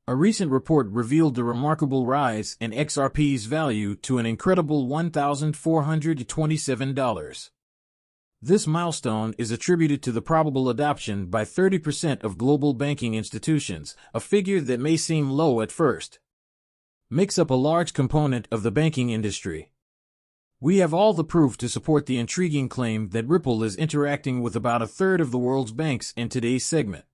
A recent report revealed the remarkable rise in XRP's value to an incredible $1,427. This milestone is attributed to the probable adoption by 30% of global banking institutions, a figure that may seem low at first. Makes up a large component of the banking industry. We have all the proof to support the intriguing claim that Ripple is interacting with about a third of the world's banks in today's segment.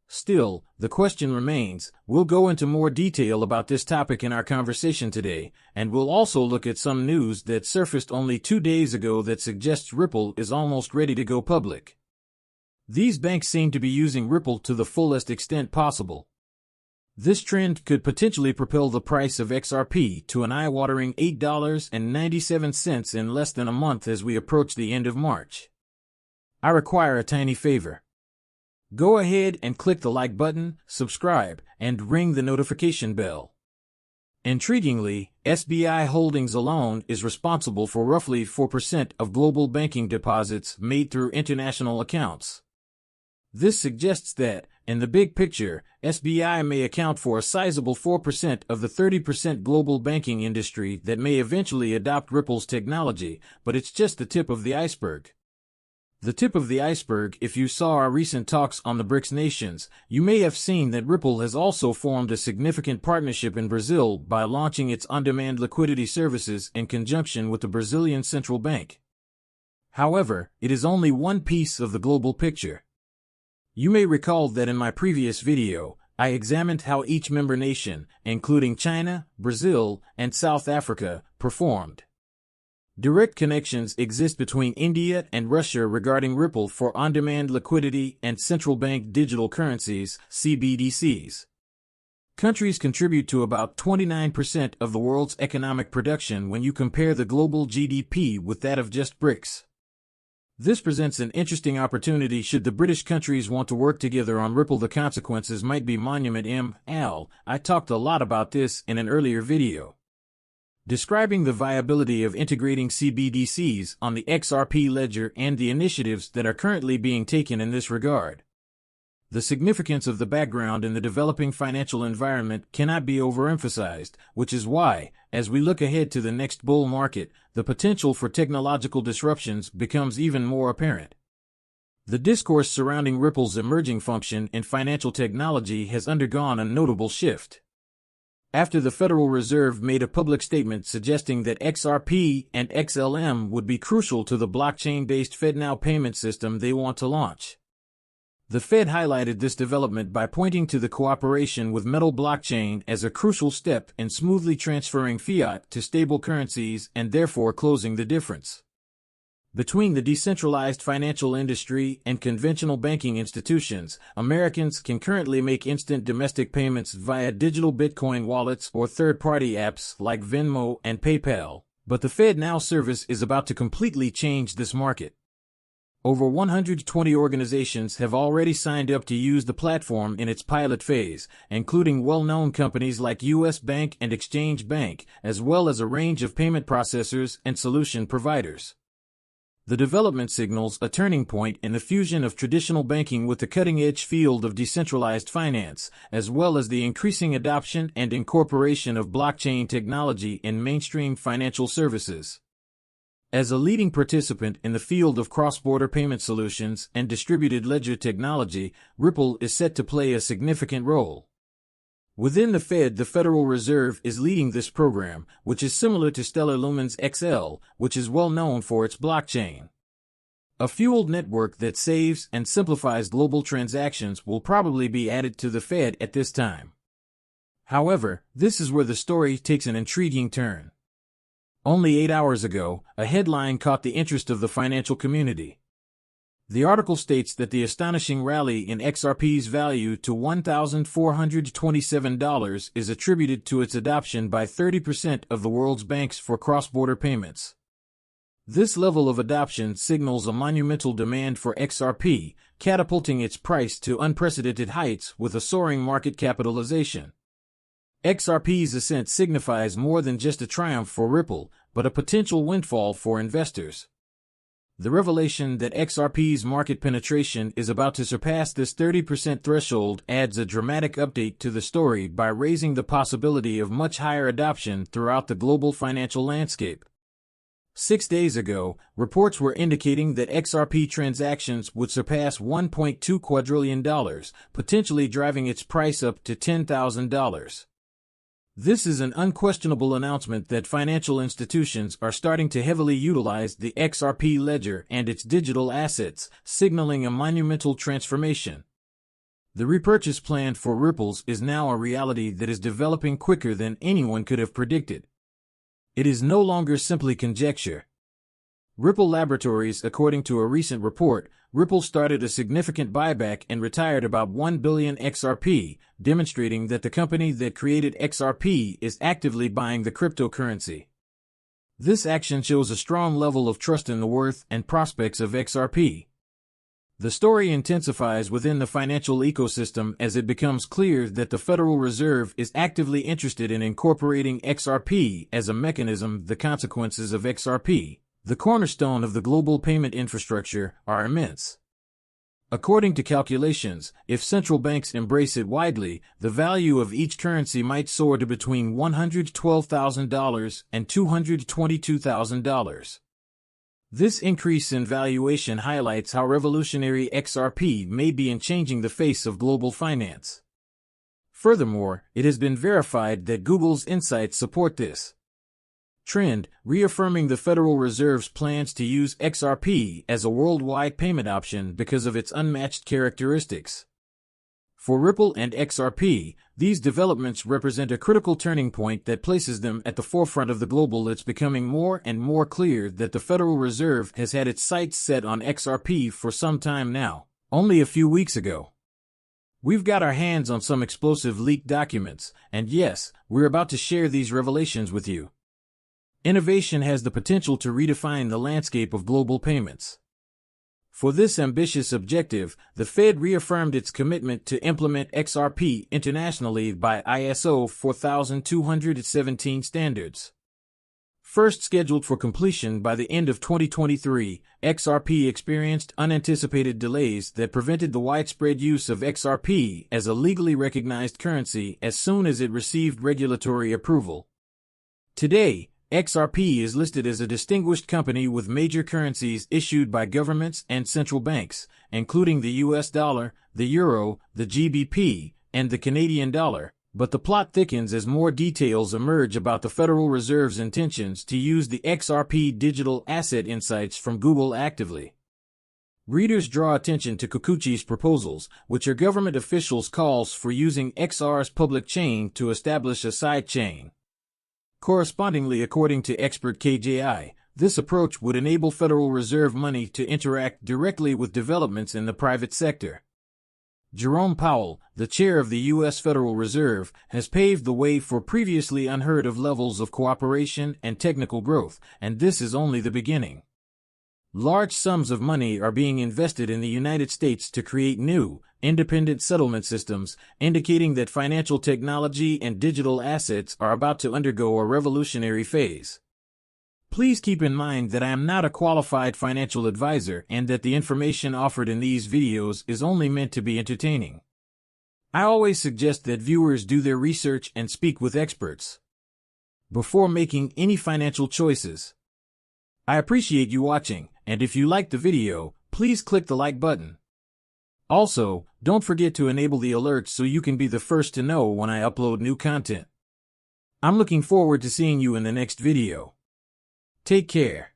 Still, the question remains. We'll go into more detail about this topic in our conversation today, and we'll also look at some news that surfaced only 2 days ago that suggests Ripple is almost ready to go public. These banks seem to be using Ripple to the fullest extent possible. This trend could potentially propel the price of XRP to an eye-watering $8.97 in less than a month as we approach the end of March. I require a tiny favor. Go ahead and click the like button, subscribe, and ring the notification bell. Intriguingly, SBI Holdings alone is responsible for roughly 4% of global banking deposits made through international accounts. This suggests that, in the big picture, SBI may account for a sizable 4% of the 30% global banking industry that may eventually adopt Ripple's technology, but it's just the tip of the iceberg. The tip of the iceberg. If you saw our recent talks on the BRICS nations, you may have seen that Ripple has also formed a significant partnership in Brazil by launching its on-demand liquidity services in conjunction with the Brazilian Central Bank. However, it is only one piece of the global picture. You may recall that in my previous video, I examined how each member nation, including China, Brazil, and South Africa, performed. Direct connections exist between India and Russia regarding Ripple for on-demand liquidity and central bank digital currencies, CBDCs. Countries contribute to about 29% of the world's economic production when you compare the global GDP with that of just BRICS. This presents an interesting opportunity should the British countries want to work together on Ripple. The consequences might be monumental. I talked a lot about this in an earlier video, describing the viability of integrating CBDCs on the XRP ledger and the initiatives that are currently being taken in this regard. The significance of the background in the developing financial environment cannot be overemphasized, which is why, as we look ahead to the next bull market, the potential for technological disruptions becomes even more apparent. The discourse surrounding Ripple's emerging function in financial technology has undergone a notable shift. After the Federal Reserve made a public statement suggesting that XRP and XLM would be crucial to the blockchain-based FedNow payment system they want to launch. The Fed highlighted this development by pointing to the cooperation with Metal blockchain as a crucial step in smoothly transferring fiat to stable currencies and therefore closing the difference between the decentralized financial industry and conventional banking institutions. Americans can currently make instant domestic payments via digital Bitcoin wallets or third-party apps like Venmo and PayPal, but the FedNow service is about to completely change this market. Over 120 organizations have already signed up to use the platform in its pilot phase, including well-known companies like US Bank and Exchange Bank, as well as a range of payment processors and solution providers. The development signals a turning point in the fusion of traditional banking with the cutting-edge field of decentralized finance, as well as the increasing adoption and incorporation of blockchain technology in mainstream financial services. As a leading participant in the field of cross-border payment solutions and distributed ledger technology, Ripple is set to play a significant role. Within the Fed, the Federal Reserve is leading this program, which is similar to Stellar Lumens XL, which is well known for its blockchain. A fueled network that saves and simplifies global transactions will probably be added to the Fed at this time. However, this is where the story takes an intriguing turn. Only 8 hours ago, a headline caught the interest of the financial community. The article states that the astonishing rally in XRP's value to $1,427 is attributed to its adoption by 30% of the world's banks for cross-border payments. This level of adoption signals a monumental demand for XRP, catapulting its price to unprecedented heights with a soaring market capitalization. XRP's ascent signifies more than just a triumph for Ripple, but a potential windfall for investors. The revelation that XRP's market penetration is about to surpass this 30% threshold adds a dramatic update to the story by raising the possibility of much higher adoption throughout the global financial landscape. 6 days ago, reports were indicating that XRP transactions would surpass $1.2 quadrillion, potentially driving its price up to $10,000. This is an unquestionable announcement that financial institutions are starting to heavily utilize the XRP ledger and its digital assets, signaling a monumental transformation. The repurchase plan for Ripples is now a reality that is developing quicker than anyone could have predicted. It is no longer simply conjecture. Ripple Laboratories, according to a recent report, Ripple started a significant buyback and retired about 1 billion XRP, demonstrating that the company that created XRP is actively buying the cryptocurrency. This action shows a strong level of trust in the worth and prospects of XRP. The story intensifies within the financial ecosystem as it becomes clear that the Federal Reserve is actively interested in incorporating XRP as a mechanism. The consequences of XRP, the cornerstone of the global payment infrastructure, are immense. According to calculations, if central banks embrace it widely, the value of each currency might soar to between $112,000 and $222,000. This increase in valuation highlights how revolutionary XRP may be in changing the face of global finance. Furthermore, it has been verified that Google's insights support this trend, reaffirming the Federal Reserve's plans to use XRP as a worldwide payment option because of its unmatched characteristics. For Ripple and XRP, these developments represent a critical turning point that places them at the forefront of the global. It's becoming more and more clear that the Federal Reserve has had its sights set on XRP for some time now. Only a few weeks ago, we've got our hands on some explosive leaked documents, and yes, we're about to share these revelations with you. Innovation has the potential to redefine the landscape of global payments. For this ambitious objective, the Fed reaffirmed its commitment to implement XRP internationally by ISO 4217 standards. First scheduled for completion by the end of 2023, XRP experienced unanticipated delays that prevented the widespread use of XRP as a legally recognized currency as soon as it received regulatory approval. Today, XRP is listed as a distinguished company with major currencies issued by governments and central banks, including the US dollar, the euro, the GBP, and the Canadian dollar. But the plot thickens as more details emerge about the Federal Reserve's intentions to use the XRP digital asset insights from Google actively. Readers draw attention to Kikuchi's proposals, which are government officials' calls for using XR's public chain to establish a side chain. Correspondingly, according to expert KJI, this approach would enable Federal Reserve money to interact directly with developments in the private sector. Jerome Powell, the chair of the U.S. Federal Reserve, has paved the way for previously unheard of levels of cooperation and technical growth, and this is only the beginning. Large sums of money are being invested in the United States to create new, independent settlement systems, indicating that financial technology and digital assets are about to undergo a revolutionary phase. Please keep in mind that I am not a qualified financial advisor and that the information offered in these videos is only meant to be entertaining. I always suggest that viewers do their research and speak with experts before making any financial choices. I appreciate you watching, and if you liked the video, please click the like button. Also, don't forget to enable the alerts so you can be the first to know when I upload new content. I'm looking forward to seeing you in the next video. Take care.